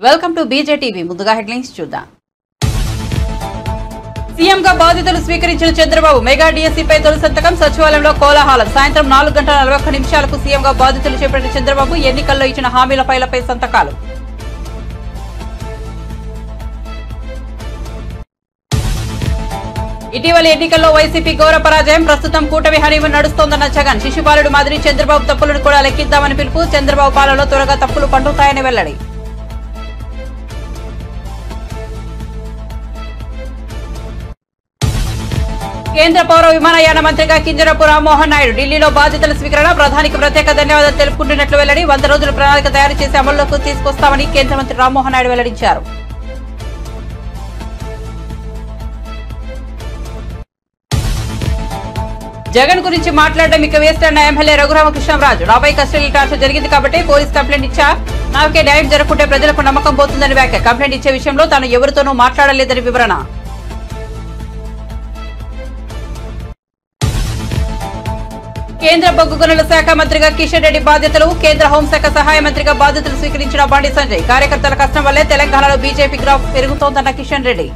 Welcome to బీజేటీవీ. ముందుగా headlines చూద్దాం. సీఎంగా బాధ్యతలు స్వీకరించిన చంద్రబాబు మెగా డిఎస్సీపై తొలి సంతకం. సచివాలయంలో కోలాహలం. సాయంత్రం 4:41 సీఎంగా బాధ్యతలు చేపట్టిన చంద్రబాబు ఎన్నికల్లో ఇచ్చిన హామీల ఫైళ్లపై సంతకాలు. ఇటీవల ఎన్నికల్లో వైసీపీ ఘోర పరాజయం. ప్రస్తుతం కూటమి హనీమూన్ నడుస్తోందన్న జగన్. శిశుపాలుడు మాదిరి చంద్రబాబు తప్పులను కూడా లెక్కిద్దామని పిలుపు. చంద్రబాబు పాలనలో త్వరగా తప్పులు పండుతాయని వెల్లడి. కేంద్ర పౌర విమానయాన మంత్రిగా కింజరాపు రామ్మోహన్ నాయుడు ఢిల్లీలో బాధ్యతల స్వీకరణ. ప్రధానికి ప్రత్యేక ధన్యవాదాలు తెలుపుకుంటున్నట్లు వెల్లడి. 100 రోజుల ప్రణాళిక తయారు చేసి అమల్లోకి తీసుకొస్తామని కేంద్ర మంత్రి రామ్మోహన్ నాయుడు వెల్లడించారు. జగన్ గురించి మాట్లాడడం ఇక వేస్ట్ అన్న ఎమ్మెల్యే రఘురామకృష్ణరాజు. నాపై కస్టడీ టార్చర్ జరిగింది కాబట్టి పోలీస్ కంప్లైంట్ ఇచ్చా. నాకే న్యాయం జరగకుంటే ప్రజలకు నమ్మకం పోతుందని వ్యాఖ్య. కంప్లైంట్ ఇచ్చే విషయంలో తాను ఎవరితోనూ మాట్లాడలేదని వివరణ. కేంద్ర బొగ్గు గనుల శాఖ మంత్రిగా కిషన్ రెడ్డి బాధ్యతలు. కేంద్ర హోంశాఖ సహాయ మంత్రిగా బాధ్యతలు స్వీకరించిన బండి సంజయ్. కార్యకర్తల కష్టం వల్లే తెలంగాణలో బీజేపీ గ్రాఫ్ పెరుగుతోందన్న కిషన్ రెడ్డి.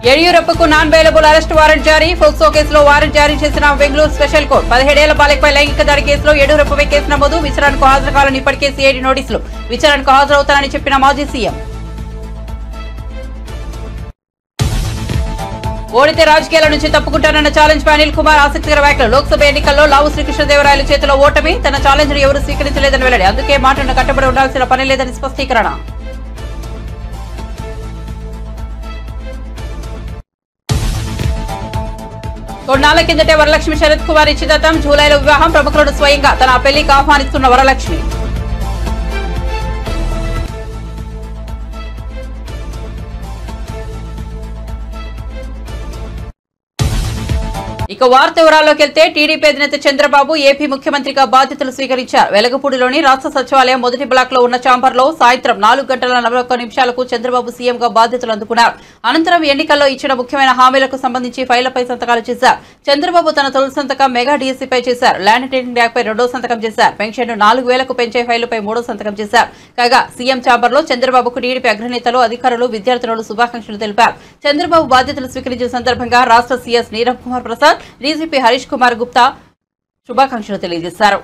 యడియూరప్పకు నాన్ బెయిలబుల్ అరెస్ట్ వారెంట్ జారీ. ఫోక్సో కేసులో వారెంట్ జారీ చేసిన బెంగళూరు స్పెషల్ కోర్టు. 17 ఏళ్ల బాలికపై లైంగిక దాడి కేసులో యడియూరప్పపై కేసు నమోదు. విచారణకు హాజరు కావాలని ఇప్పటికే సిఐడి నోటీసులు. విచారణకు హాజరవుతానని చెప్పిన మాజీ సీఎం. ఓడితే రాజకీయాల నుంచి తప్పుకుంటానన్న ఛాలెంజ్ పై అనిల్ కుమార్ ఆసక్తికర వ్యాఖ్యలు. లోక్సభ ఎన్నికల్లో లావు శ్రీకృష్ణదేవరాయల చేతిలో ఓటమి. తన ఛాలెంజ్ ను ఎవరూ స్వీకరించలేదని వెల్లడి. అందుకే మాటను కట్టుబడి ఉండాల్సిన పని లేదని స్పష్టీకరణ. కొన్నాళ్ల కిందటే వరలక్ష్మి శరత్ కుమార్ ఇచ్చిదత్తం. జూలైలో వివాహం. ప్రముఖులను స్వయంగా తన పెళ్లికి ఆహ్వానిస్తున్న వరలక్ష్మి. ఇక వార్త వివరాల్లోకి వెళ్తే టీడీపీ అధినేత చంద్రబాబు ఏపీ ముఖ్యమంత్రిగా బాధ్యతలు స్వీకరించారు. వెలగపూడిలోని రాష్ట్ర సచివాలయం మొదటి బ్లాక్ లో ఉన్న ఛాంబర్లో సాయంత్రం 4:41 చంద్రబాబు సీఎంగా బాధ్యతలు అందుకున్నారు. అనంతరం ఎన్నికల్లో ఇచ్చిన ముఖ్యమైన హామీలకు సంబంధించి ఫైళ్లపై సంతకాలు చేశారు. చంద్రబాబు తన తొలి సంతకం మెగా డీఎస్సీపై చేశారు. ల్యాండ్ టైటిలింగ్ యాక్ట్పై 2వ సంతకం చేశారు. పెన్షన్ 4,000కు పెంచే ఫైళ్లపై 3వ సంతకం చేశారు. కాగా సీఎం ఛాంబర్లో చంద్రబాబుకు టీడీపీ అగ్రనేతలు, అధికారులు, విద్యార్థులు శుభాకాంక్షలు తెలిపారు. చంద్రబాబు బాధ్యతలు స్వీకరించిన సందర్భంగా రాష్ట్ర సీఎస్ నీరబ్ కుమార్ ప్రసాద్, డీజీపీ హరీష్ కుమార్ గుప్తా శుభాకాంక్షలు తెలియజేశారు.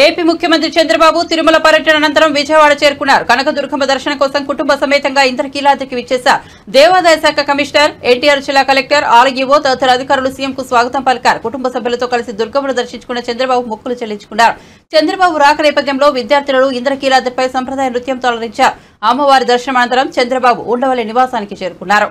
ఏపీ ముఖ్యమంత్రి చంద్రబాబు తిరుమల పర్యటన అనంతరం విజయవాడ చేరుకున్నారు. కనకదుర్గమ్మ దర్శనం కోసం కుటుంబ సమేతంగా ఇంద్రకీలాద్రికి విచ్చేశారు. దేవాదాయ శాఖ కమిషనర్, ఎన్టీఆర్ జిల్లా కలెక్టర్, ఆర్ఈఓ తదితర అధికారులు సీఎంకు స్వాగతం పలికారు. కుటుంబ సభ్యులతో కలిసి దుర్గమ్మను దర్శించుకున్న చంద్రబాబు మొక్కులు చెల్లించుకున్నారు. చంద్రబాబు రాక నేపథ్యంలో విద్యార్థులు ఇంద్రకీలాద్రిపై సంప్రదాయ నృత్యంతో అలరించారు. అమ్మవారి దర్శనం అనంతరం చంద్రబాబు ఉండవల్లి నివాసానికి చేరుకున్నారు.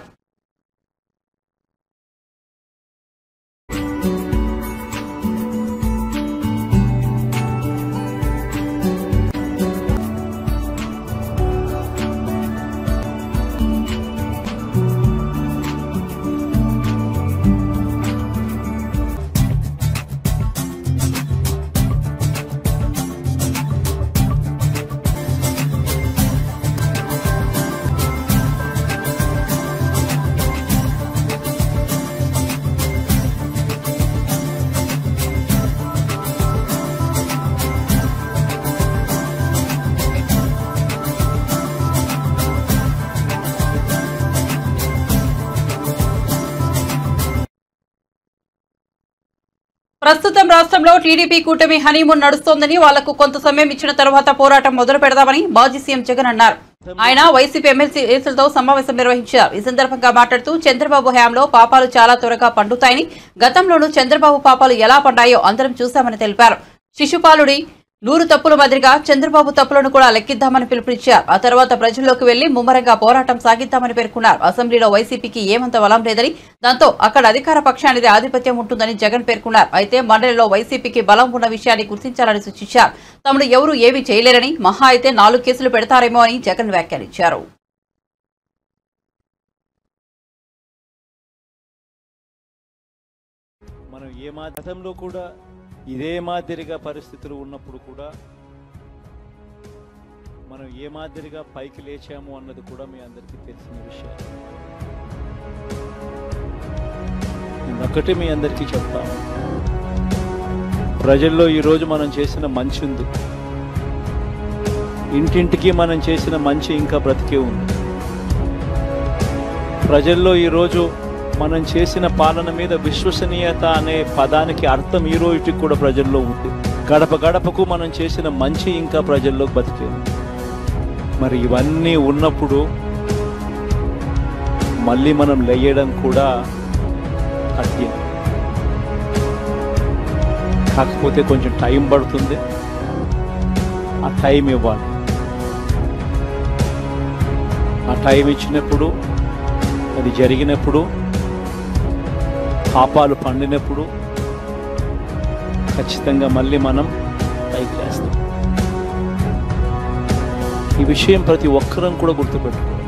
ప్రస్తుతం రాష్ట్రంలో టీడీపీ కూటమి హనీమూన్ నడుస్తోందని, వాళ్లకు కొంత సమయం ఇచ్చిన తర్వాత పోరాటం మొదలు పెడదామని మాజీ సీఎం జగన్ అన్నారు. ఆయన వైసీపీ ఎమ్మెల్సీలతో సమావేశం నిర్వహించారు. ఈ సందర్భంగా మాట్లాడుతూ చంద్రబాబు హయాంలో పాపాలు చాలా త్వరగా పండుతాయని, గతంలోనూ చంద్రబాబు పాపాలు ఎలా పండాయో అందరం చూశామని తెలిపారు. శిశుపాలుడి 100 తప్పుల మాదిరిగా చంద్రబాబు తప్పులను కూడా లెక్కిద్దామని పిలుపునిచ్చారు. ఆ తర్వాత ప్రజల్లోకి వెళ్లి ముమ్మరంగా పోరాటం సాగిద్దామని పేర్కొన్నారు. అసెంబ్లీలో వైసీపీకి ఏమంత బలం లేదని, దాంతో అక్కడ అధికార పక్షానిదే ఆధిపత్యం ఉంటుందని జగన్ పేర్కొన్నారు. అయితే మండలిలో వైసీపీకి బలం ఉన్న విషయాన్ని గుర్తించాలని సూచించారు. తమను ఎవరూ ఏమీ చేయలేరని, మహా అయితే 4 కేసులు పెడతారేమో అని జగన్ వ్యాఖ్యానించారు. గతంలో కూడా ఇదే మాదిరిగా పరిస్థితులు ఉన్నప్పుడు కూడా మనం ఏ మాదిరిగా పైకి లేచాము అన్నది కూడా మీ అందరికీ తెలిసిన విషయం. ఒకటి మీ అందరికీ చెప్తాను, ప్రజల్లో ఈరోజు మనం చేసిన మంచి ఉంది, ఇంటింటికి మనం చేసిన మంచి ఇంకా బ్రతికే ఉంది. ప్రజల్లో ఈరోజు మనం చేసిన పాలన మీద విశ్వసనీయత అనే పదానికి అర్థం ఈ రోజుకి కూడా ప్రజల్లో ఉంది. గడప గడపకు మనం చేసిన మంచి ఇంకా ప్రజల్లో బతికే ఉంది. మరి ఇవన్నీ ఉన్నప్పుడు మళ్ళీ మనం లేయడం కూడా కఠినం. కాకపోతే కొంచెం టైం పడుతుంది, ఆ టైం ఇవ్వాలి. ఆ టైం ఇచ్చినప్పుడు, అది జరిగినప్పుడు, పాపాలు పండినప్పుడు ఖచ్చితంగా మళ్ళీ మనం పైకి లేస్తాం. ఈ విషయం ప్రతి ఒక్కరం కూడా గుర్తుపెట్టుకోవాలి.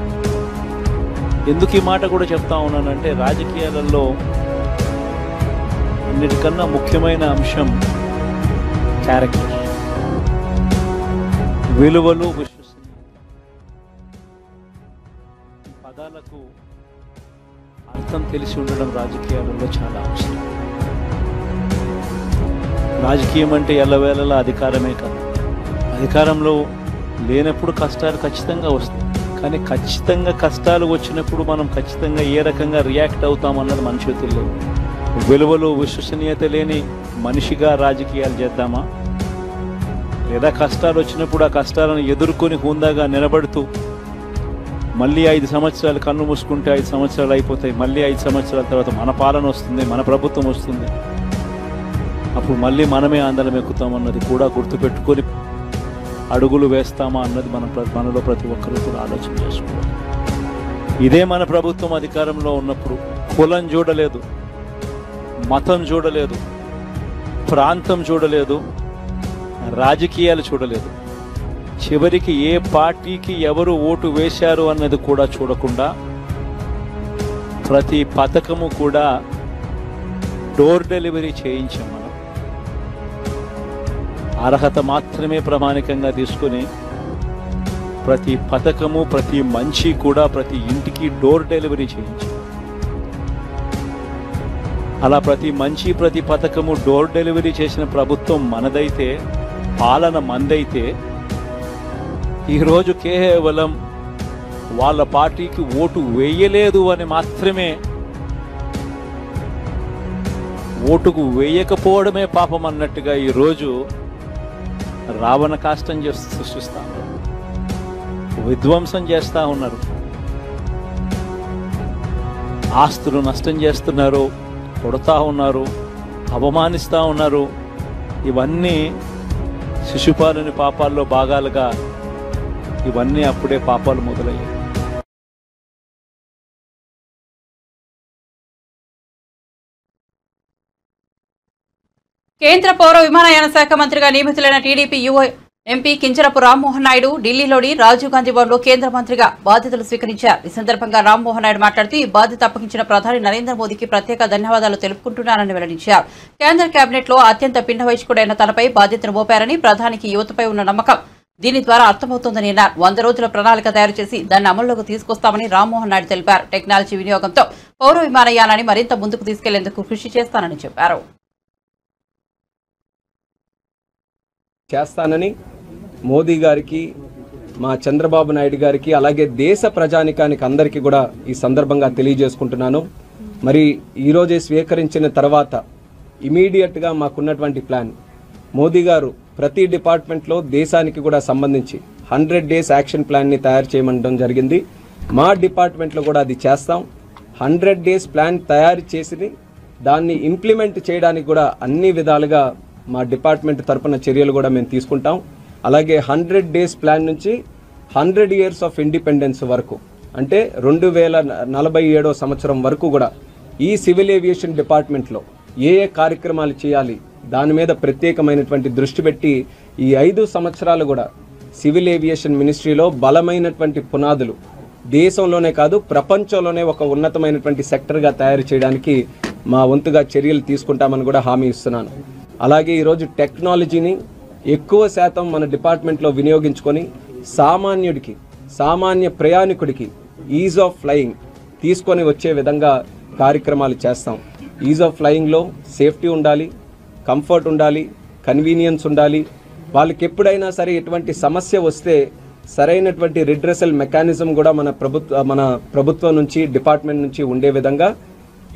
ఎందుకు ఈ మాట కూడా చెప్తా ఉన్నానంటే, రాజకీయాలలో అన్నిటికన్నా ముఖ్యమైన అంశం క్యారెక్టర్, విలువలు, విశ్వసనీయత. ఈ పదాలకు అర్థం తెలిసి ఉండడం రాజకీయాలలో చాలా అవసరం. రాజకీయం అంటే ఎల్లవేళలా అధికారమే కాదు. అధికారంలో లేనప్పుడు కష్టాలు ఖచ్చితంగా వస్తాయి, కానీ ఖచ్చితంగా కష్టాలు వచ్చినప్పుడు మనం ఖచ్చితంగా ఏ రకంగా రియాక్ట్ అవుతామన్నది మన చేతుల్లో. విలువలు, విశ్వసనీయత లేని మనిషిగా రాజకీయాలు చేద్దామా, లేదా కష్టాలు వచ్చినప్పుడు ఆ కష్టాలను ఎదుర్కొని హుందాగా నిలబడుతూ మళ్ళీ 5 సంవత్సరాలు కన్ను మూసుకుంటే 5 సంవత్సరాలు అయిపోతాయి, మళ్ళీ 5 సంవత్సరాల తర్వాత మన పాలన వస్తుంది, మన ప్రభుత్వం వస్తుంది, అప్పుడు మళ్ళీ మనమే ఆందోళన ఎక్కుతామన్నది కూడా గుర్తుపెట్టుకొని అడుగులు వేస్తామా అన్నది మనలో ప్రతి ఒక్కరూ కూడా ఆలోచన చేసుకోవాలి. ఇదే మన ప్రభుత్వం అధికారంలో ఉన్నప్పుడు కులం చూడలేదు, మతం చూడలేదు, ప్రాంతం చూడలేదు, రాజకీయాలు చూడలేదు, చివరికి ఏ పార్టీకి ఎవరు ఓటు వేశారు అన్నది కూడా చూడకుండా ప్రతి పథకము కూడా డోర్ డెలివరీ చేయించాం. మనం అర్హత మాత్రమే ప్రామాణికంగా తీసుకుని ప్రతి పథకము, ప్రతి మంచి కూడా ప్రతి ఇంటికి డోర్ డెలివరీ చేయించాం. అలా ప్రతి మంచి, ప్రతి పథకము డోర్ డెలివరీ చేసిన ప్రభుత్వం మనదైతే, పాలన మందైతే, ఈరోజు కేవలం వాళ్ళ పార్టీకి ఓటు వేయలేదు అని మాత్రమే, ఓటుకు వేయకపోవడమే పాపం అన్నట్టుగా ఈరోజు రావణ కాష్టం చేస్తూ సృష్టిస్తా ఉన్నారు, విధ్వంసం చేస్తూ ఉన్నారు, ఆస్తులు నష్టం చేస్తున్నారు, కొడతా ఉన్నారు, అవమానిస్తూ ఉన్నారు. ఇవన్నీ శిశుపాలుని పాపాల్లో భాగాలుగా ఇవన్నీ అప్పుడే పాపాలు మొదలయ్యాయి. కేంద్ర పౌర విమానయాన శాఖ మంత్రిగా నియమితులైన టీడీపీ యువ ఎంపీ కింజరపు రామ్మోహన్ నాయుడు ఢిల్లీలోని రాజీవ్ గాంధీ భవన్లో కేంద్ర మంత్రిగా బాధ్యతలు స్వీకరించారు. ఈ సందర్భంగా రామ్మోహన్ నాయుడు మాట్లాడుతూ ఈ బాధ్యత అప్పగించిన ప్రధాని నరేంద్ర మోదీకి ప్రత్యేక ధన్యవాదాలు తెలుపుకుంటున్నారని వెల్లడించారు. కేంద్ర కేబినెట్ లో అత్యంత పిండ వయస్కుడైన తనపై బాధ్యతను మోపారని, ప్రధానికి యువతపై ఉన్న నమ్మకం దీని ద్వారా అర్థమవుతోందని అన్నారు. 100 రోజుల ప్రణాళిక తయారు చేసి దాన్ని అమల్లోకి తీసుకొస్తామని రామ్మోహన్ నాయుడు తెలిపారు. టెక్నాలజీ వినియోగంతో పౌర విమానయానాన్ని మరింత ముందుకు తీసుకెళ్లేందుకు కృషి చేస్తానని చెప్పారు. చేస్తానని మోదీ గారికి, మా చంద్రబాబు నాయుడు గారికి, అలాగే దేశ ప్రజానికానికి అందరికీ కూడా ఈ సందర్భంగా తెలియజేసుకుంటున్నాను. మరి ఈరోజే స్వీకరించిన తర్వాత ఇమీడియట్గా మాకున్నటువంటి ప్లాన్, మోదీ గారు ప్రతి డిపార్ట్మెంట్లో దేశానికి కూడా సంబంధించి 100 డేస్ యాక్షన్ ప్లాన్ని తయారు చేయమనడం జరిగింది. మా డిపార్ట్మెంట్లో కూడా అది చేస్తాం. 100 డేస్ ప్లాన్ తయారు చేసి దాన్ని ఇంప్లిమెంట్ చేయడానికి కూడా అన్ని విధాలుగా మా డిపార్ట్మెంట్ తరపున చర్యలు కూడా మేము తీసుకుంటాం. అలాగే 100 డేస్ ప్లాన్ నుంచి 100 ఇయర్స్ ఆఫ్ ఇండిపెండెన్స్ వరకు, అంటే 2047వ సంవత్సరం వరకు కూడా ఈ సివిల్ ఏవియేషన్ డిపార్ట్మెంట్లో ఏ కార్యక్రమాలు చేయాలి దాని మీద ప్రత్యేకమైనటువంటి దృష్టి పెట్టి ఈ 5 సంవత్సరాలు కూడా సివిల్ ఏవియేషన్ మినిస్ట్రీలో బలమైనటువంటి పునాదులు దేశంలోనే కాదు ప్రపంచంలోనే ఒక ఉన్నతమైనటువంటి సెక్టర్గా తయారు చేయడానికి మా వంతుగా చర్యలు తీసుకుంటామని కూడా హామీ ఇస్తున్నాను. అలాగే ఈరోజు టెక్నాలజీని ఎక్కువ శాతం మన డిపార్ట్మెంట్లో వినియోగించుకొని సామాన్య ప్రయాణికుడికి ఈజ్ ఆఫ్ ఫ్లయింగ్ తీసుకొని వచ్చే విధంగా కార్యక్రమాలు చేస్తాం. ఈజ్ ఆఫ్ ఫ్లయింగ్లో సేఫ్టీ ఉండాలి, కంఫర్ట్ ఉండాలి, కన్వీనియన్స్ ఉండాలి. వాళ్ళకి ఎప్పుడైనా సరే ఎటువంటి సమస్య వస్తే సరైనటువంటి రిడ్రెసల్ మెకానిజం కూడా మన ప్రభుత్వం నుంచి డిపార్ట్మెంట్ నుంచి ఉండే విధంగా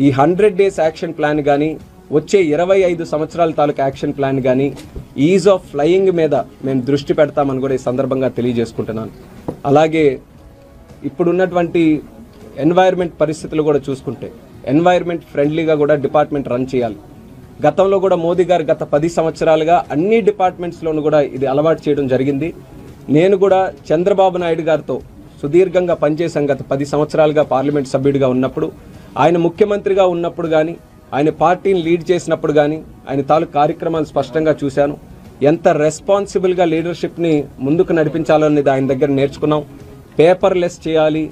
ఈ 100 days యాక్షన్ ప్లాన్ కానీ వచ్చే 25 సంవత్సరాల తాలూకు యాక్షన్ ప్లాన్ కానీ ఈజ్ ఆఫ్ ఫ్లయింగ్ మీద మేము దృష్టి పెడతామని కూడా ఈ సందర్భంగా తెలియజేసుకుంటున్నాను. అలాగే ఇప్పుడున్నటువంటి ఎన్వైర్న్మెంట్ పరిస్థితులు కూడా చూసుకుంటే ఎన్వైర్న్మెంట్ ఫ్రెండ్లీగా కూడా డిపార్ట్మెంట్ రన్ చేయాలి. గతంలో కూడా మోదీ గారు గత 10 సంవత్సరాలుగా అన్ని డిపార్ట్మెంట్స్లోనూ కూడా ఇది అలవాటు చేయడం జరిగింది. నేను కూడా చంద్రబాబు నాయుడు గారితో సుదీర్ఘంగా పనిచేశాం. గత 10 సంవత్సరాలుగా పార్లమెంట్ సభ్యుడిగా ఉన్నప్పుడు, ఆయన ముఖ్యమంత్రిగా ఉన్నప్పుడు కానీ, ఆయన పార్టీని లీడ్ చేసినప్పుడు కానీ ఆయన తాలూకు కార్యక్రమాలు స్పష్టంగా చూశాను. ఎంత రెస్పాన్సిబుల్గా లీడర్షిప్ని ముందుకు నడిపించాలనేది ఆయన దగ్గర నేర్చుకున్నాం. పేపర్లెస్ చేయాలి,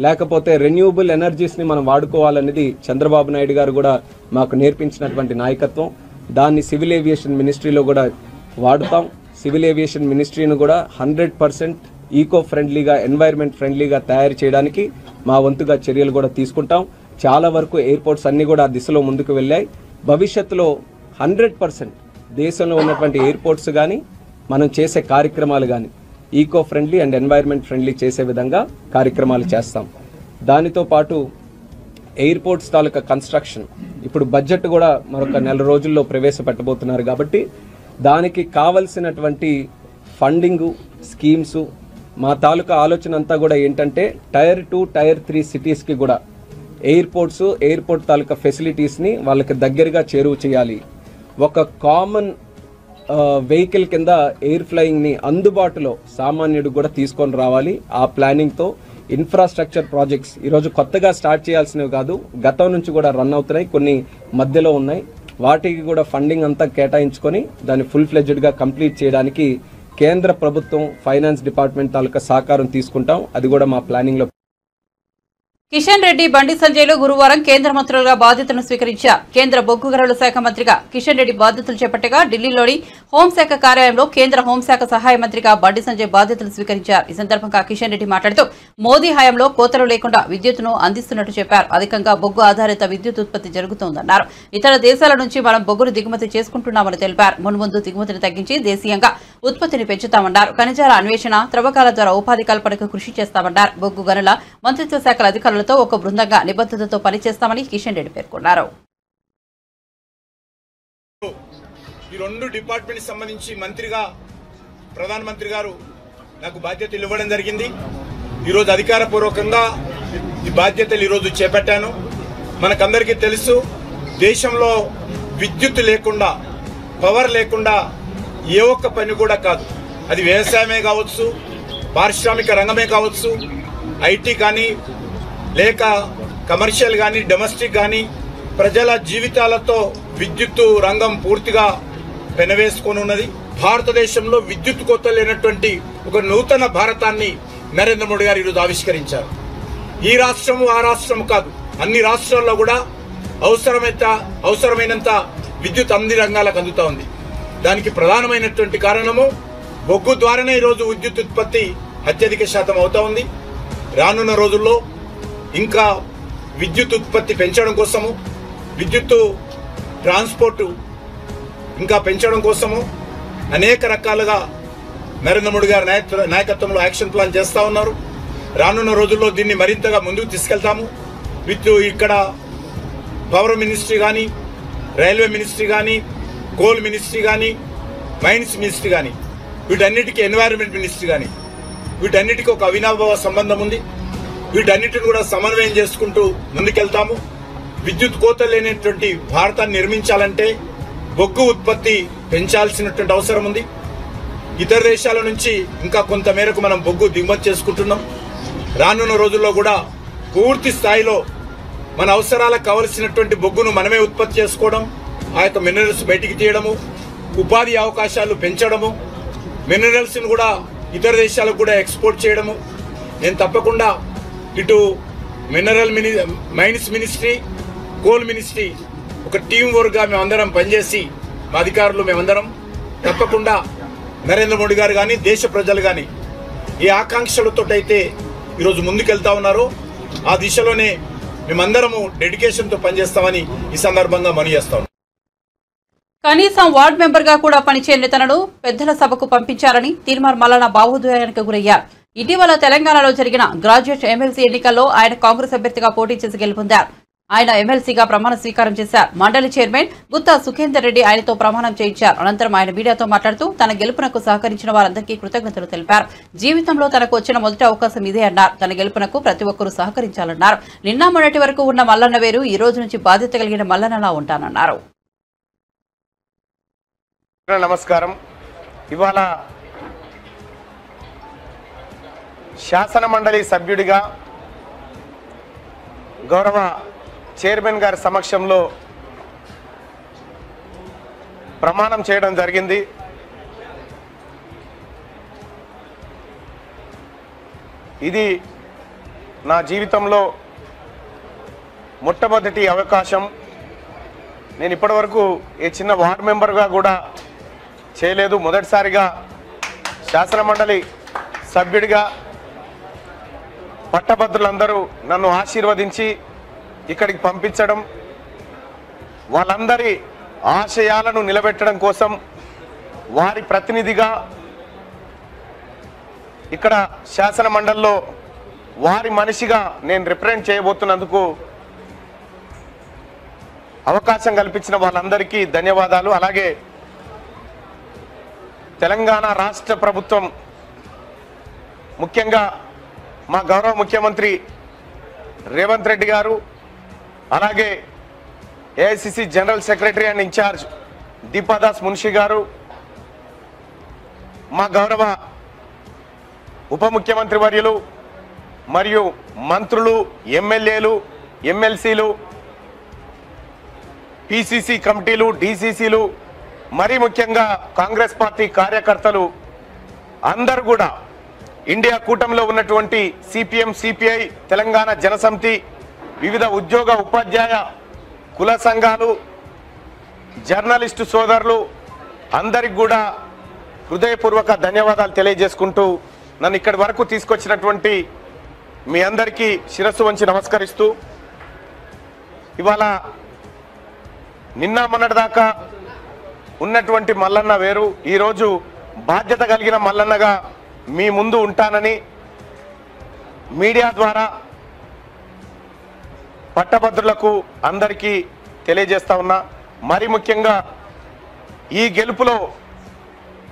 లేకపోతే రెన్యూబుల్ ఎనర్జీస్ని మనం వాడుకోవాలనేది చంద్రబాబు నాయుడు గారు కూడా మాకు నేర్పించినటువంటి నాయకత్వం. దాన్ని సివిల్ ఏవియేషన్ మినిస్ట్రీలో కూడా వాడుతాం. సివిల్ ఏవియేషన్ మినిస్ట్రీని కూడా 100% ఈకో ఫ్రెండ్లీగా, ఎన్వైర్న్మెంట్ ఫ్రెండ్లీగా తయారు చేయడానికి మా వంతుగా చర్యలు కూడా తీసుకుంటాం. చాలా వరకు ఎయిర్పోర్ట్స్ అన్నీ కూడా ఆ దిశలో ముందుకు వెళ్ళాయి. భవిష్యత్తులో 100% దేశంలో ఉన్నటువంటి ఎయిర్పోర్ట్స్ కానీ మనం చేసే కార్యక్రమాలు కానీ eco friendly and environment friendly చేసే విధంగా కార్యక్రమాలు చేస్తాం. దానితో పాటు ఎయిర్పోర్ట్స్ తాలూకా కన్స్ట్రక్షన్ ఇప్పుడు బడ్జెట్ కూడా మరొక 4 రోజుల్లో ప్రవేశపెట్టబోతున్నారు. కాబట్టి దానికి కావలసినటువంటి ఫండింగు, స్కీమ్స్, మా తాలూకా ఆలోచన అంతా కూడా ఏంటంటే Tier 2, Tier 3 సిటీస్కి కూడా ఎయిర్పోర్ట్ తాలూకా ఫెసిలిటీస్ని వాళ్ళకి దగ్గరగా చేరువ చేయాలి. ఒక కామన్ వెహికల్ కింద ఎయిర్ ఫ్లయింగ్ని అందుబాటులో సామాన్యుడు కూడా తీసుకొని రావాలి. ఆ ప్లానింగ్తో ఇన్ఫ్రాస్ట్రక్చర్ ప్రాజెక్ట్స్ ఈరోజు కొత్తగా స్టార్ట్ చేయాల్సినవి కాదు, గతం నుంచి కూడా రన్ అవుతున్నాయి, కొన్ని మధ్యలో ఉన్నాయి. వాటికి కూడా ఫండింగ్ అంతా కేటాయించుకొని దాన్ని ఫుల్ ఫ్లెడ్జ్డ్గా కంప్లీట్ చేయడానికి కేంద్ర ప్రభుత్వం ఫైనాన్స్ డిపార్ట్మెంట్ తాలూకా సహకారం తీసుకుంటాం. అది కూడా మా ప్లానింగ్లో. కిషన్ రెడ్డి, బండి సంజయ్లు గురువారం కేంద్ర మంత్రులుగా బాధ్యతలను స్వీకరించారు. కేంద్ర బొగ్గు గనుల శాఖ మంత్రిగా కిషన్ రెడ్డి బాధ్యతలు చేపట్టగా ఢిల్లీలోని హోంశాఖ కార్యాలయంలో కేంద్ర హోంశాఖ సహాయ మంత్రిగా బండి సంజయ్ బాధ్యతలు స్వీకరించారు. ఈ సందర్భంగా కిషన్ రెడ్డి మాట్లాడుతూ మోదీ హయాంలో కోతలు లేకుండా విద్యుత్తును అందిస్తున్నట్టు చెప్పారు. అధికంగా బొగ్గు ఆధారిత విద్యుత్ ఉత్పత్తి జరుగుతోందన్నారు. ఇతర దేశాల నుంచి మనం బొగ్గును దిగుమతి చేసుకుంటున్నామని తెలిపారు. మున్ముందు దిగుమతిని తగ్గించి దేశీయంగా ఉత్పత్తిని పెంచుతామన్నారు. ఖనిజాల అన్వేషణ, త్రవ్వకాల ద్వారా ఉపాధి కల్పనకు కృషి చేస్తామన్నారు. బొగ్గు గనుల మంత్రిత్వ శాఖల అధికారులతో ఒక బృందంగా నిబద్ధతతో పనిచేస్తామని కిషన్ రెడ్డి పేర్కొన్నారు. ఈ 2 డిపార్ట్మెంట్ సంబంధించి మంత్రిగా ప్రధానమంత్రి గారు నాకు బాధ్యతలు ఇవ్వడం జరిగింది. ఈరోజు అధికారపూర్వకంగా ఈ బాధ్యతలు ఈరోజు చేపట్టాను. మనకందరికీ తెలుసు, దేశంలో విద్యుత్ లేకుండా, పవర్ లేకుండా ఏ ఒక్క పని కూడా కాదు. అది వ్యవసాయమే కావచ్చు, పారిశ్రామిక రంగమే కావచ్చు, ఐటీ కానీ, లేక కమర్షియల్ కానీ, డొమెస్టిక్ కానీ, ప్రజల జీవితాలతో విద్యుత్ రంగం పూర్తిగా పెనవేసుకొని ఉన్నది. భారతదేశంలో విద్యుత్ కోత లేనటువంటి ఒక నూతన భారతాన్ని నరేంద్ర మోడీ గారు ఈరోజు ఆవిష్కరించారు. ఈ రాష్ట్రము ఆ రాష్ట్రము కాదు, అన్ని రాష్ట్రాల్లో కూడా అవసరమైనంత విద్యుత్ అన్ని రంగాలకు అందుతా ఉంది. దానికి ప్రధానమైనటువంటి కారణము బొగ్గు ద్వారానే ఈరోజు విద్యుత్ ఉత్పత్తి అత్యధిక శాతం అవుతా ఉంది. రానున్న రోజుల్లో ఇంకా విద్యుత్ ఉత్పత్తి పెంచడం కోసము, విద్యుత్ ట్రాన్స్పోర్టు ఇంకా పెంచడం కోసము అనేక రకాలుగా నరేంద్ర మోడీ గారి నాయకత్వంలో యాక్షన్ ప్లాన్ చేస్తూ ఉన్నారు. రానున్న రోజుల్లో దీన్ని మరింతగా ముందుకు తీసుకెళ్తాము. ఇక్కడ పవర్ మినిస్ట్రీ కానీ, రైల్వే మినిస్ట్రీ కానీ, కోల్ మినిస్ట్రీ కానీ, మైన్స్ మినిస్ట్రీ కానీ, వీటన్నిటికీ ఎన్వైరన్మెంట్ మినిస్ట్రీ కానీ, వీటన్నిటికీ ఒక అవినాభావ సంబంధం ఉంది. వీటన్నిటిని కూడా సమన్వయం చేసుకుంటూ ముందుకెళ్తాము. విద్యుత్ కోత లేనటువంటి భారతాన్ని నిర్మించాలంటే బొగ్గు ఉత్పత్తి పెంచాల్సినటువంటి అవసరం ఉంది. ఇతర దేశాల నుంచి ఇంకా కొంత మేరకు మనం బొగ్గు దిగుమతి చేసుకుంటున్నాం. రానున్న రోజుల్లో కూడా పూర్తి స్థాయిలో మన అవసరాలకు కావలసినటువంటి బొగ్గును మనమే ఉత్పత్తి చేసుకోవడం, ఆ యొక్క మినరల్స్ బయటికి తీయడము, ఉపాధి అవకాశాలు పెంచడము, మినరల్స్ని కూడా ఇతర దేశాలకు కూడా ఎక్స్పోర్ట్ చేయడము. నేను తప్పకుండా ఇటు మైన్స్ మినిస్ట్రీ, కోల్ మినిస్ట్రీ ఒక టీం వర్క్గా మేమందరం పనిచేసి మా అధికారులు మేమందరం తప్పకుండా నరేంద్ర మోడీ గారు కానీ దేశ ప్రజలు కానీ ఏ ఆకాంక్షలతోటైతే ఈరోజు ముందుకెళ్తా ఉన్నారో ఆ దిశలోనే మేమందరము డెడికేషన్తో పనిచేస్తామని ఈ సందర్భంగా మనవి చేస్తాం. కనీసం వార్డు మెంబర్ గా కూడా పనిచేయని తనను పెద్దల సభకు పంపించారని తీర్మార్ మల్లన్న భావోద్వేగానికి గురయ్యారు. ఇటీవల తెలంగాణలో జరిగిన గ్రాడ్యుయేట్ ఎమ్మెల్సీ ఎన్నికల్లో ఆయన కాంగ్రెస్ అభ్యర్థిగా పోటీ చేసి గెలుపొందారు. ఆయన ఎమ్మెల్సీగా ప్రమాణ స్వీకారం చేశారు. మండలి చైర్మన్ గుత్తా సుఖేందర్ రెడ్డి ఆయనతో ప్రమాణం చేయించారు. అనంతరం ఆయన మీడియాతో మాట్లాడుతూ తన గెలుపునకు సహకరించిన వారందరికీ కృతజ్ఞతలు తెలిపారు. జీవితంలో తనకు వచ్చిన మొదటి అవకాశం ఇదే అన్నారు. తన గెలుపునకు ప్రతి ఒక్కరూ సహకరించాలన్నారు. నిన్న మొన్నటి వరకు ఉన్న మల్లన్న వేరు, ఈ రోజు నుంచి బాధ్యత కలిగిన మల్లన్నలా ఉంటానన్నారు. నమస్కారం. ఇవాళ శాసన మండలి సభ్యుడిగా గౌరవ చైర్మన్ గారి సమక్షంలో ప్రమాణం చేయడం జరిగింది. ఇది నా జీవితంలో మొట్టమొదటి అవకాశం. నేను ఇప్పటివరకు ఏ చిన్న వార్డు మెంబర్గా కూడా చేయలేదు. మొదటిసారిగా శాసన మండలి సభ్యుడిగా పట్టభద్రులందరూ నన్ను ఆశీర్వదించి ఇక్కడికి పంపించడం, వాళ్ళందరి ఆశయాలను నిలబెట్టడం కోసం వారి ప్రతినిధిగా ఇక్కడ శాసన మండలిలో వారి మనిషిగా నేను రిప్రజెంట్ చేయబోతున్నందుకు అవకాశం కల్పించిన వాళ్ళందరికీ ధన్యవాదాలు. అలాగే తెలంగాణ రాష్ట్ర ప్రభుత్వం, ముఖ్యంగా మా గౌరవ ముఖ్యమంత్రి రేవంత్ రెడ్డి గారు, అలాగే AICC general secretary and in charge Deepa Das Munshi garu, మా గౌరవ ఉప ముఖ్యమంత్రి వర్యులు మరియు మంత్రులు, ఎమ్మెల్యేలు, ఎమ్మెల్సీలు, పిసిసి కమిటీలు, డిసిసిలు, మరీ ముఖ్యంగా కాంగ్రెస్ పార్టీ కార్యకర్తలు అందరూ కూడా, ఇండియా కూటమిలో ఉన్నటువంటి సిపిఎం, సిపిఐ, తెలంగాణ జనసమితి, వివిధ ఉద్యోగ ఉపాధ్యాయ కుల సంఘాలు, జర్నలిస్టు సోదరులు అందరికి కూడా హృదయపూర్వక ధన్యవాదాలు తెలియజేసుకుంటూ నన్ను ఇక్కడి వరకు తీసుకొచ్చినటువంటి మీ అందరికీ శిరస్సు వంచి నమస్కరిస్తూ, ఇవాళ నిన్న మొన్నటిదాకా ఉన్నటువంటి మల్లన్న వేరు, ఈరోజు బాధ్యత కలిగిన మల్లన్నగా మీ ముందు ఉంటానని మీడియా ద్వారా పట్టభద్రులకు అందరికీ తెలియజేస్తా ఉన్నా. మరి ముఖ్యంగా ఈ గెలుపులో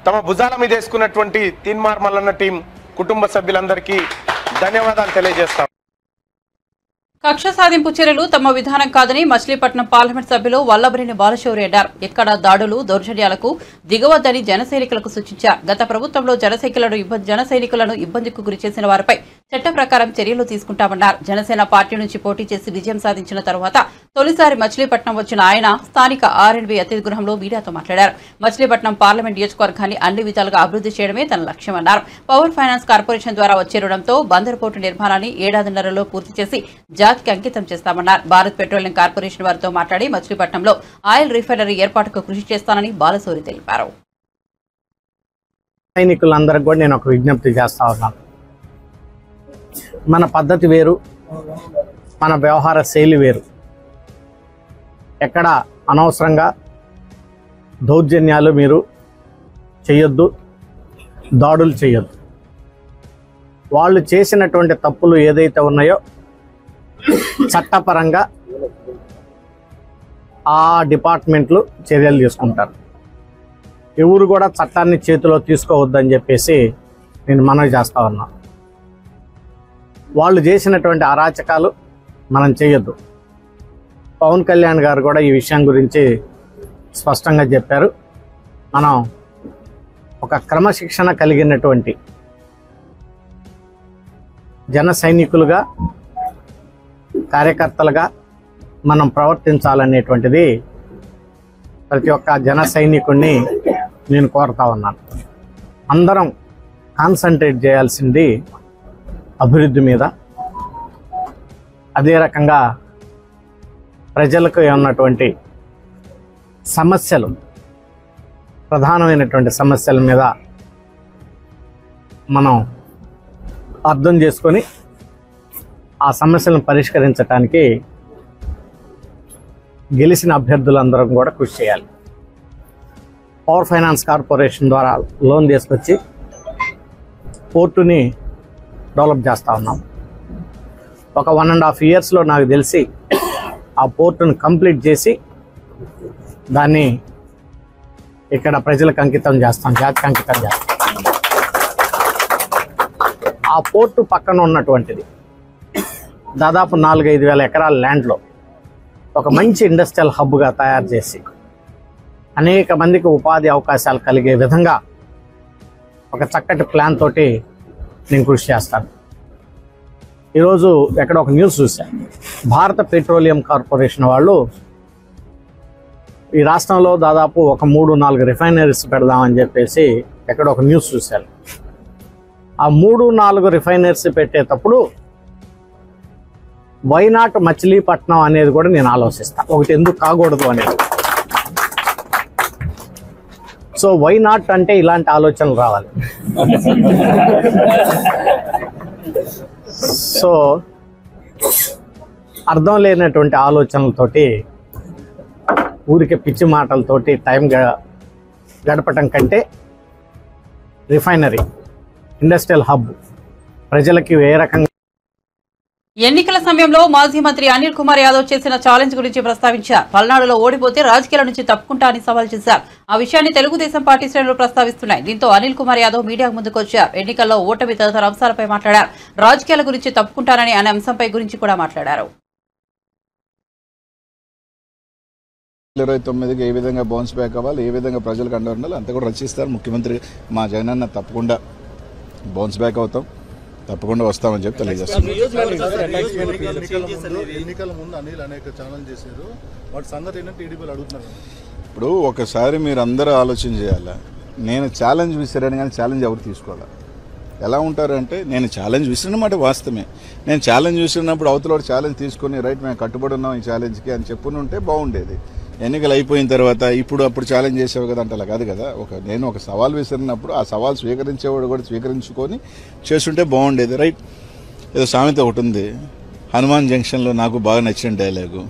తమ భుజాల మీద వేసుకున్నటువంటి తీన్మార్ మల్లన్న టీం కుటుంబ సభ్యులందరికీ ధన్యవాదాలు తెలియజేస్తాం. కక్ష సాధింపు చర్యలు తమ విధానం కాదని మచిలీపట్నం పార్లమెంట్ సభ్యులు వల్లభనేని బాలశౌరి అన్నారు. ఎక్కడ దాడులు, దౌర్జన్యాలకు దిగవద్దని జనసైనికులకు సూచించారు. గత ప్రభుత్వంలో జనసైనికులను ఇబ్బందికి గురి చేసిన వారిపై చట్ట ప్రకారం చర్యలు తీసుకుంటామన్నారు. జనసేన పార్టీ నుంచి పోటీ చేసి విజయం సాధించిన తరువాత తొలిసారి మచిలీపట్నం వచ్చిన ఆయన స్థానిక ఆర్ఎండ్బి అతిథి గృహంలో మీడియాతో మాట్లాడారు. మచిలీపట్నం పార్లమెంట్ నియోజకవర్గాన్ని అన్ని విధాలుగా అభివృద్ధి చేయడమే తన లక్ష్యమన్నారు. పవర్ ఫైనాన్స్ కార్పొరేషన్ ద్వారా వచ్చే రుణంతో బందరు పోర్టు నిర్మాణాన్ని ఏడాదిన్నరలో పూర్తి చేసి జాతికి అంకితం చేస్తామన్నారు. భారత్ పెట్రోలియం కార్పొరేషన్ వారితో మాట్లాడి మచిలీపట్నంలో ఆయిల్ రిఫైనరీ ఏర్పాటుకు కృషి చేస్తానని బాలశౌరి తెలిపారు. సైనికులందరికీ కూడా నేను ఒక విజ్ఞప్తి చేస్తా ఉన్నాను. మన పద్ధతి వేరు, మన వ్యవహార శైలి వేరు. ఎక్కడ అనవసరంగా దౌర్జన్యాలు మీరు చేయొద్దు, దాడులు చేయొద్దు. వాళ్ళు చేసినటువంటి తప్పులు ఏదైతే ఉన్నాయో చట్టపరంగా ఆ డిపార్ట్మెంట్లు చర్యలు తీసుకుంటారు. ఎవరు కూడా చట్టాన్ని చేతిలో తీసుకోవద్దని చెప్పేసి నేను మనవి చేస్తా ఉన్నా. వాళ్ళు చేసినటువంటి అరాచకాలు మనం చేయొద్దు. పవన్ కళ్యాణ్ గారు కూడా ఈ విషయం గురించి స్పష్టంగా చెప్పారు. మనం ఒక క్రమశిక్షణ కలిగినటువంటి జన సైనికులుగా, కార్యకర్తలుగా మనం ప్రవర్తించాలనేటువంటిది ప్రతి ఒక్క జన సైనికుడిని నేను కోరుతా ఉన్నాను. అందరం కాన్సన్ట్రేట్ చేయాల్సింది అభివృద్ధి మీద. అదే రకంగా ప్రజలకు ఉన్నటువంటి సమస్యలు, ప్రధానమైనటువంటి సమస్యల మీద మనం అర్థం చేసుకొని ఆ సమస్యలను పరిష్కరించడానికి గెలిచిన అభ్యర్థులందరం కూడా కృషి చేయాలి. పవర్ ఫైనాన్స్ కార్పొరేషన్ ద్వారా లోన్ తీసుకొచ్చి పోర్టుని డెవలప్ చేస్తూ ఉన్నాం. ఒక 1.5 yearsలో నాకు తెలిసి ఆ పోర్టును కంప్లీట్ చేసి దాన్ని ఇక్కడ ప్రజలకు అంకితం చేస్తాం, జాతికి అంకితం చేస్తాం. ఆ పోర్టు పక్కన ఉన్నటువంటిది దాదాపు 4-5 వేల ఎకరాల ల్యాండ్లో ఒక మంచి ఇండస్ట్రియల్ హబ్గా తయారు చేసి అనేక మందికి ఉపాధి అవకాశాలు కలిగే విధంగా ఒక చక్కటి ప్లాన్ తోటి నేను కృషి చేస్తాను. ఈరోజు ఎక్కడ ఒక న్యూస్ చూశాను, భారత పెట్రోలియం కార్పొరేషన్ వాళ్ళు ఈ రాష్ట్రంలో దాదాపు ఒక 3-4 రిఫైనరీస్ పెడదామని చెప్పేసి ఎక్కడ ఒక న్యూస్ చూశాను. ఆ 3-4 రిఫైనరీస్ పెట్టేటప్పుడు వైనాట్ మచిలీపట్నం అనేది కూడా నేను ఆలోచిస్తాను. ఒకటి ఎందుకు కాకూడదు అనేది. సో వైనాట్ అంటే ఇలాంటి ఆలోచనలు రావాలి. సో అర్థం లేనటువంటి ఆలోచనలతోటి, ఊరికే పిచ్చి మాటలతోటి టైం గడపటం కంటే రిఫైనరీ, ఇండస్ట్రియల్ హబ్ ప్రజలకి ఏ రకంగా. ఎన్నికల సమయంలో మాజీ మంత్రి అనిల్ కుమార్ యాదవ్ చేసిన ఛాలెంజ్ గురించి ప్రస్తావించారు. పల్నాడులో ఓడిపోతే రాజకీయాల నుంచి తప్పుకుంటా అని సవాల్ చేశారు. ఆ విషయాన్ని తెలుగుదేశం పార్టీ శ్రేణులు ప్రస్తావిస్తున్నాయి. దీంతో అనిల్ కుమార్ యాదవ్ మీడియాకు ముందుకు వచ్చారు. ఎన్నికల్లో ఓటమి తదితర అంశాలపై మాట్లాడారు. రాజకీయాల గురించి తప్పుకుంటానని అనే అంశంపై గురించి కూడా మాట్లాడారు. 29కి ఏ విధంగా బౌన్స్ బ్యాక్ అవ్వాలి, ఏ విధంగా ప్రజలకు అండ ఉండాలి అంతా కూడా రచిస్తారు. ముఖ్యమంత్రి మా జగనన్న తప్పకుండా బౌన్స్ బ్యాక్ అవుతాం, తప్పకుండా వస్తామని చెప్పి తెలియజేస్తాం. ఇప్పుడు ఒకసారి మీరు అందరూ ఆలోచన చేయాలా. నేను ఛాలెంజ్ విసిరాను కానీ ఛాలెంజ్ ఎవరు తీసుకోవాలా? ఎలా ఉంటారంటే నేను ఛాలెంజ్ విసిరినమాట వాస్తవమే. నేను ఛాలెంజ్ విసిరినప్పుడు అవతల ఛాలెంజ్ తీసుకొని రైట్ మేము కట్టుబడి ఉన్నాం ఈ ఛాలెంజ్కి అని చెప్పుని ఉంటే బాగుండేది. ఎన్నికలు అయిపోయిన తర్వాత అప్పుడు ఛాలెంజ్ చేసేవి కదా అంటే అలా కాదు కదా. నేను ఒక సవాల్ విసిరినప్పుడు ఆ సవాల్ స్వీకరించేవాడు కూడా స్వీకరించుకొని చేస్తుంటే బాగుండేది. రైట్, ఏదో సామెత ఒకటి ఉంది, హనుమాన్ జంక్షన్లో నాకు బాగా నచ్చిన డైలాగు,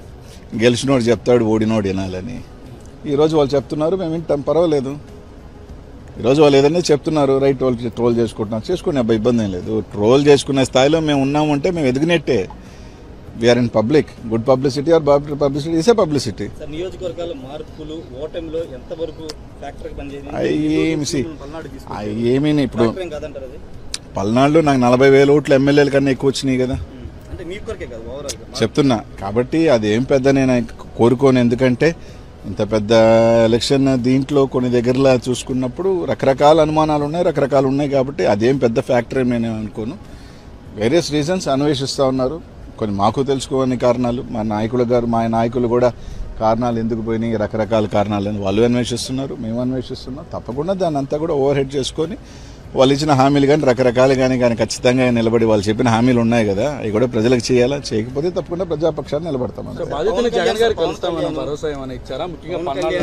గెలిచినోడు చెప్తాడు ఓడినోడు వినాలని. ఈరోజు వాళ్ళు చెప్తున్నారు, మేము వింటాం, పర్వాలేదు. ఈరోజు వాళ్ళు ఏదైనా చెప్తున్నారు, రైట్, వాళ్ళు ట్రోల్ చేసుకుంటున్నారు, చేసుకునే అబ్బాయి ఇబ్బంది ఏం లేదు. ట్రోల్ చేసుకునే స్థాయిలో మేము ఉన్నామంటే మేము ఎదిగినట్టే. We are in public. Good publicity or bad publicity is a publicity. నియోజకవర్గాల మార్పులు ఓటమిలో ఎంతవరకు ఫ్యాక్టర్ పనిచేసింది? ఏమీ ఇప్పుడు పల్నాడులో నాకు 40,000 ఓట్లు ఎమ్మెల్యేల కన్నా ఎక్కువ వచ్చినాయి కదా చెప్తున్నా. కాబట్టి అదేం పెద్ద నేను కోరుకోను. ఎందుకంటే ఇంత పెద్ద ఎలక్షన్ దీంట్లో కొన్ని దగ్గరలా చూసుకున్నప్పుడు రకరకాల అనుమానాలు ఉన్నాయి, రకరకాలు ఉన్నాయి. కాబట్టి అదేం పెద్ద ఫ్యాక్టర్ నేను అనుకోను. వేరియస్ రీజన్స్ అన్వేషిస్తూ ఉన్నారు. కొన్ని మాకు తెలుసుకోని కారణాలు, మా నాయకులు కూడా కారణాలు ఎందుకు పోయినాయి, రకరకాల కారణాలని వాళ్ళు అన్వేషిస్తున్నారు, మేము అన్వేషిస్తున్నాం. తప్పకుండా దాన్ని అంతా కూడా ఓవర్ హెడ్ చేసుకొని వాళ్ళు ఇచ్చిన హామీలు కానీ రకరకాలు కానీ ఖచ్చితంగా నిలబడి వాళ్ళు చెప్పిన హామీలు ఉన్నాయి కదా, అవి కూడా ప్రజలకు చేయాలా. చేయకపోతే తప్పకుండా ప్రజాపక్షాన్ని నిలబడతాం.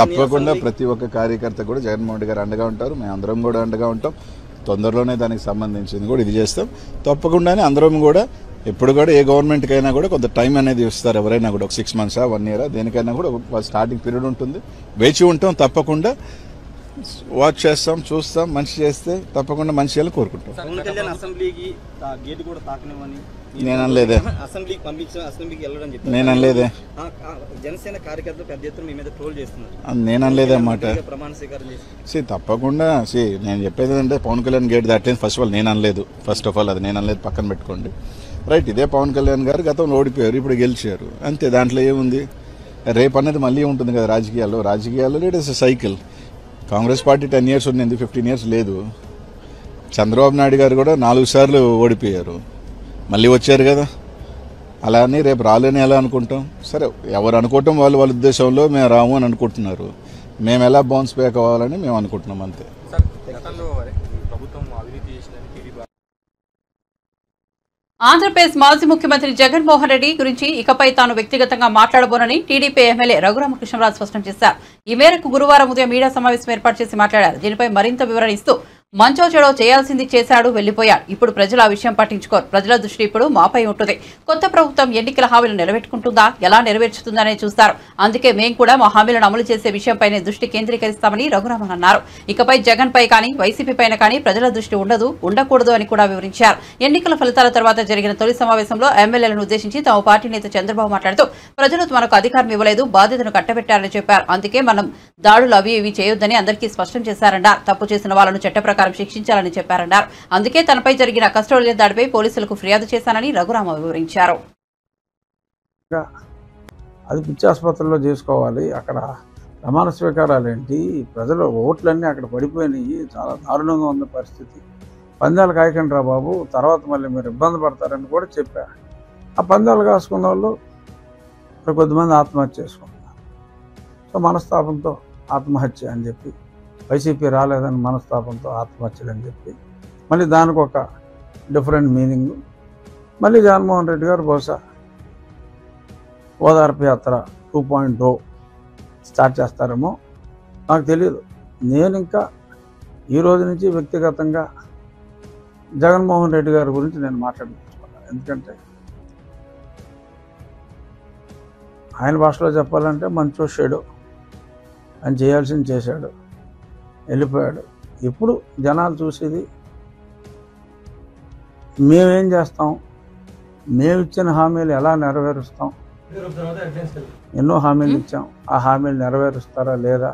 తప్పకుండా ప్రతి ఒక్క కార్యకర్త కూడా జగన్మోహన్ రెడ్డి గారు అండగా ఉంటారు, మేము అందరం కూడా అండగా ఉంటాం. తొందరలోనే దానికి సంబంధించింది కూడా ఇది చేస్తాం. తప్పకుండానే అందరం కూడా ఎప్పుడు కూడా ఏ గవర్నమెంట్కైనా కూడా కొంత టైం అనేది ఇస్తారు. ఎవరైనా కూడా ఒక 6 months 1 year దేనికైనా కూడా ఒక స్టార్టింగ్ పీరియడ్ ఉంటుంది. వేచి ఉంటాం, తప్పకుండా వాచ్ చేస్తాం, చూస్తాం. మంచి చేస్తే తప్పకుండా మంచి చేయాలని కోరుకుంటాం. నేను అనలేదే, నేను అనలేదే, నేను అనలేదే అన్నమాట. తప్పకుండా నేను చెప్పేది ఏంటంటే పవన్ కళ్యాణ్ గేట్ దాటలేదు. ఫస్ట్ ఆఫ్ ఆల్ నేను అనలేదు. ఫస్ట్ ఆఫ్ ఆల్ అది నేను అనలేదు, పక్కన పెట్టుకోండి. రైట్, ఇదే పవన్ కళ్యాణ్ గారు గతంలో ఓడిపోయారు, ఇప్పుడు గెలిచారు, అంతే. దాంట్లో ఏముంది? రేపు అనేది మళ్ళీ ఉంటుంది కదా రాజకీయాల్లో. It is a cycle. Congress party 10 years ఉంది, 15 years లేదు. చంద్రబాబు నాయుడు గారు కూడా 4 సార్లు ఓడిపోయారు, మళ్ళీ వచ్చారు కదా. అలా అని రేపు రాలేని ఎలా అనుకుంటాం? సరే, ఎవరు అనుకోవటం వాళ్ళ ఉద్దేశంలో మేము రాము అని అనుకుంటున్నారు. మేము ఎలా బౌన్స్ బ్యాక్ అవ్వాలని మేము అనుకుంటున్నాం, అంతే. ఆంధ్రప్రదేశ్ మాజీ ముఖ్యమంత్రి జగన్మోహన్ రెడ్డి గురించి ఇకపై తాను వ్యక్తిగతంగా మాట్లాడబోనని టీడీపీ ఎమ్మెల్యే రఘురామకృష్ణరాజు స్పష్టం చేశారు. ఈ మేరకు గురువారం ఉదయం మీడియా సమావేశం ఏర్పాటు చేసి మాట్లాడారు. దీనిపై మరింత వివరణ ఇస్తూ మంచో చెడో చేయాల్సింది చేశాడు, వెళ్లిపోయాడు. ఇప్పుడు ప్రజలు ఆ విషయం పట్టించుకోరు. ప్రజల దృష్టి ఇప్పుడు మాపై ఉంటుంది. కొత్త ప్రభుత్వం ఎన్నికల హామీలు నిలబెట్టుకుంటుందా, ఎలా నెరవేర్చుతుందనే చూస్తారు. అందుకే మేం కూడా మా హామీలను అమలు చేసే విషయంపైనే దృష్టి కేంద్రీకరిస్తామని రఘురామన్ అన్నారు. ఇకపై జగన్ పై కానీ వైసీపీ పైన కానీ ప్రజల దృష్టి ఉండకూడదు అని కూడా వివరించారు. ఎన్నికల ఫలితాల తర్వాత జరిగిన తొలి సమావేశంలో ఎమ్మెల్యేలను ఉద్దేశించి తమ పార్టీ నేత చంద్రబాబు మాట్లాడుతూ ప్రజలు మనకు అధికారం ఇవ్వలేదు, బాధ్యతను కట్టబెట్టారని చెప్పారు. అందుకే మనం దాడులు అవి ఇవి చేయొద్దని అందరికీ స్పష్టం చేశారన్నారు. తప్పు చేసిన వాళ్లను చట్ట శిక్షించాలని చెప్పారన్నారు. అందుకే తనపై జరిగిన కస్టోడియల్ దాడిపై పోలీసులకు ఫిర్యాదు చేశానని రఘురామ వివరించారు. అది పిచ్చి ఆసుపత్రిలో చేసుకోవాలి. అక్కడ ప్రమాణ స్వీకారాలు ఏంటి, ప్రజలు ఓట్లన్నీ అక్కడ పడిపోయినాయి, చాలా దారుణంగా ఉన్న పరిస్థితి. పందాలు కాయకండి రా బాబు, తర్వాత మళ్ళీ మీరు ఇబ్బంది పడతారని కూడా చెప్పారు. ఆ పందాలు కాసుకున్న వాళ్ళు కొద్దిమంది ఆత్మహత్య చేసుకుంటున్నారు. సో మనస్తాపంతో ఆత్మహత్య అని చెప్పి, వైసీపీ రాలేదని మనస్తాపంతో ఆత్మహత్యలు అని చెప్పి, మళ్ళీ దానికి ఒక డిఫరెంట్ మీనింగ్. మళ్ళీ జగన్మోహన్ రెడ్డి గారు బహుశా ఓదార్పు యాత్ర 2.0 స్టార్ట్ చేస్తారేమో, నాకు తెలియదు. నేను ఇంకా ఈ రోజు నుంచి వ్యక్తిగతంగా జగన్మోహన్ రెడ్డి గారి గురించి నేను మాట్లాడుకుంటున్నాను. ఎందుకంటే ఆయన భాషలో చెప్పాలంటే మంచో షేడో, ఆయన చేయాల్సింది చేశాడు, వెళ్ళిపోయాడు. ఇప్పుడు జనాలు చూసేది మేమేం చేస్తాం, మేము ఇచ్చిన హామీలు ఎలా నెరవేరుస్తాం. ఎన్నో హామీలు ఇచ్చాం, ఆ హామీలు నెరవేరుస్తారా లేదా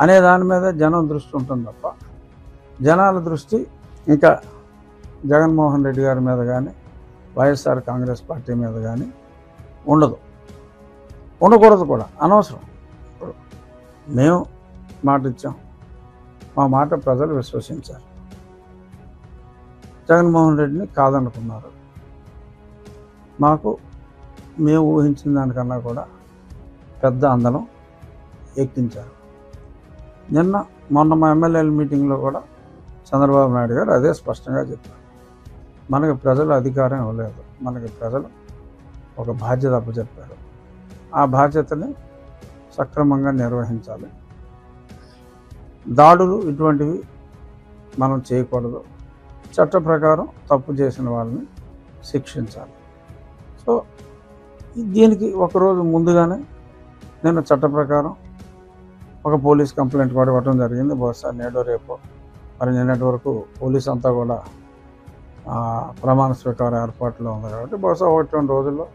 అనే దాని మీద జనం దృష్టి ఉంటుంది తప్ప జనాల దృష్టి ఇంకా జగన్మోహన్ రెడ్డి గారి మీద కానీ వైఎస్ఆర్ కాంగ్రెస్ పార్టీ మీద కానీ ఉండదు, ఉండకూడదు కూడా, అనవసరం. ఇప్పుడు మేము మాట ఇచ్చాం, మా మాట ప్రజలు విశ్వసించారు. జగన్మోహన్ రెడ్డిని కాదనుకున్నారు. మాకు మేము ఊహించిన దానికన్నా కూడా పెద్ద అందలం ఎక్కించారు. మొన్న మా ఎమ్మెల్యేల మీటింగ్లో కూడా చంద్రబాబు నాయుడు గారు అదే స్పష్టంగా చెప్పారు. మనకి ప్రజలు అధికారం ఇవ్వలేదు, మనకి ప్రజలు ఒక బాధ్యత అప్పచెప్పారు. ఆ బాధ్యతని సక్రమంగా నిర్వహించాలి. దాడులు ఇటువంటివి మనం చేయకూడదు. చట్ట ప్రకారం తప్పు చేసిన వాళ్ళని శిక్షించాలి. సో దీనికి ఒకరోజు ముందుగానే నేను చట్ట ప్రకారం ఒక పోలీస్ కంప్లైంట్ కూడా ఇవ్వడం జరిగింది. బహుశా నేడో రేపో మరి నిన్నటి వరకు పోలీస్ అంతా కూడా ప్రమాణ స్వీకార ఏర్పాట్లో ఉంది కాబట్టి బహుశా 1-2 రోజుల్లో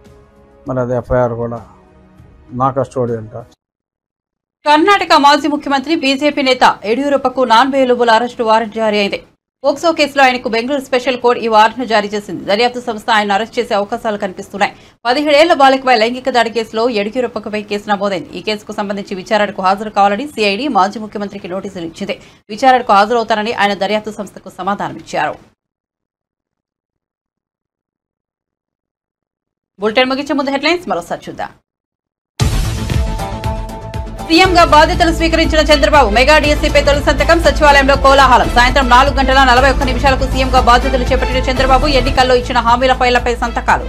మరి అది ఎఫ్ఐఆర్ కూడా నా కస్టడీ అంటారు. కర్ణాటక మాజీ ముఖ్యమంత్రి బీజేపీ నేత యడియూరప్పకు నాన్ బెయిలబుల్ అరెస్టు వారెంట్ జారీ అయింది. పోక్సో కేసులో ఆయనకు బెంగళూరు స్పెషల్ కోర్టు ఈ వారెంట్ను జారీ చేసింది. దర్యాప్తు సంస్థ ఆయన అరెస్ట్ చేసే అవకాశాలు కనిపిస్తున్నాయి. 17 ఏళ్ల బాలికపై లైంగిక దాడి కేసులో యడియూరప్పపై కేసు నమోదైంది. ఈ కేసుకు సంబంధించి విచారణకు హాజరు కావాలని సిఐడి మాజీ ముఖ్యమంత్రికి నోటీసులు ఇచ్చింది. విచారణకు హాజరవుతారని ఆయన దర్యాప్తు సంస్థకు సమాధానమిచ్చారు. బులెటిన్ ముగించే ముందు హెడ్లైన్స్ మరోసారి చూద్దాం. సీఎంగా బాధ్యతలు స్వీకరించిన చంద్రబాబు మెగా డీఎస్సీపై తొలి సంతకం. సచివాలయంలో కోలాహలం. సాయంత్రం 4:41 సీఎంగా బాధ్యతలు చేపట్టిన చంద్రబాబు ఎన్నికల్లో ఇచ్చిన హామీల ఫైళ్లపై సంతకాలు.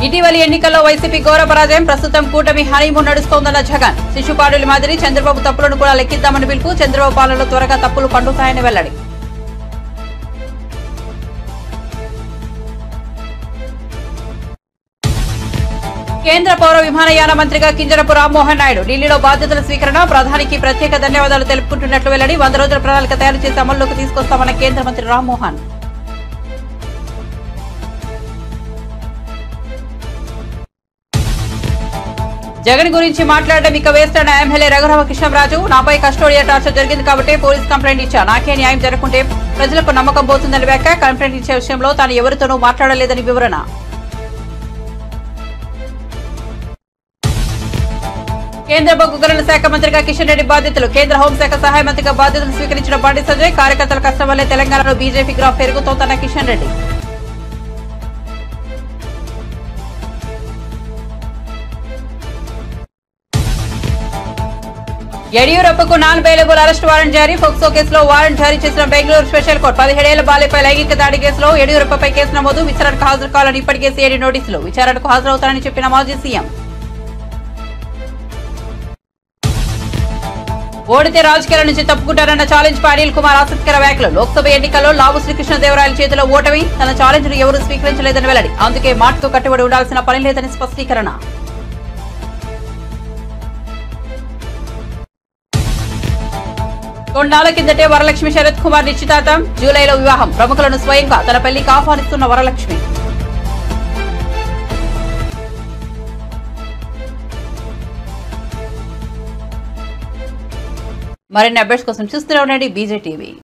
ఇటీవలి ఎన్నికల్లో వైసీపీ ఘోర పరాజయం. ప్రస్తుతం కూటమి హనీమూన్ నడుస్తోందన్న జగన్. శిశుపాడుల మాదిరి చంద్రబాబు తప్పులను కూడా లెక్కిద్దామని పిలుపు. చంద్రబాబు పాలనలో త్వరగా తప్పులు పండుతాయని వెల్లడి. కేంద్ర పౌర విమానయాన మంత్రిగా కింజరపు రామ్మోహన్ నాయుడు ఢిల్లీలో బాధ్యతల స్వీకరణ. ప్రధానికి ప్రత్యేక ధన్యవాదాలు తెలుపుకుంటున్నట్లు వెల్లడి. 100 రోజుల ప్రణాళిక తయారు చేసి అమల్లోకి తీసుకొస్తామన్న కేంద్ర మంత్రి రామ్మోహన్. జగన్ గురించి మాట్లాడడం ఇక వేస్ట్ అన్న ఎమ్మెల్యే రఘురామకృష్ణరాజు. నాపై కస్టోడియల్ టార్చర్ జరిగింది కాబట్టి పోలీస్ కంప్లైంట్ ఇచ్చా. నాకే న్యాయం జరగకుంటే ప్రజలకు నమ్మకం పోతుందని వ్యాఖ్య. కంప్లైంట్ ఇచ్చే విషయంలో తాను ఎవరితోనూ మాట్లాడలేదని వివరణ. కేంద్ర బొగ్గు గనుల శాఖ మంత్రిగా కిషన్ రెడ్డి బాధ్యతలు. కేంద్ర హోంశాఖ సహాయ మంత్రిగా బాధ్యతలు స్వీకరించిన బండి సంజయ్. కార్యకర్తల కష్టం వల్లే తెలంగాణలో బీజేపీ గ్రాఫ్ పెరుగుతోందన్న కిషన్ రెడ్డి. యడియూరప్పకు నాన్ బెయిలబుల్ అరెస్ట్ వారెంట్ జారీ. ఫోక్సో కేసులో వారెంట్ జారీ చేసిన బెంగళూరు స్పెషల్ కోర్టు. 17 ఏళ్ల బాలిపై లైంగిక దాడి కేసులో యడియూరప్పపై కేసు నమోదు. విచారణకు హాజరు కావాలని ఇప్పటికే సిఐడి నోటీసులు. విచారణకు హాజరవుతారని చెప్పిన మాజీ సీఎం. ఓడితే రాజకీయాల నుంచి తప్పుకుంటారన్న ఛాలెంజ్ పై అనిల్ కుమార్ ఆసక్తికర వ్యాఖ్యలు. లోక్సభ ఎన్నికల్లో లావు శ్రీకృష్ణదేవరాయల చేతిలో ఓటమి. తన ఛాలెంజ్ ను ఎవరూ స్వీకరించలేదని వెల్లడి. అందుకే మాటకు కట్టుబడి ఉండాల్సిన పని లేదని స్పష్టీకరణ. కొన్నాళ్ల కిందటే వరలక్ష్మి శరత్ కుమార్ నిశ్చితార్థం. జూలైలో వివాహం. ప్రముఖులను స్వయంగా తన పెళ్లికి ఆహ్వానిస్తున్న వరలక్ష్మి. మరిన్ని అప్డేట్స్ కోసం చూస్తూనే ఉండండి బీజేటీవీ.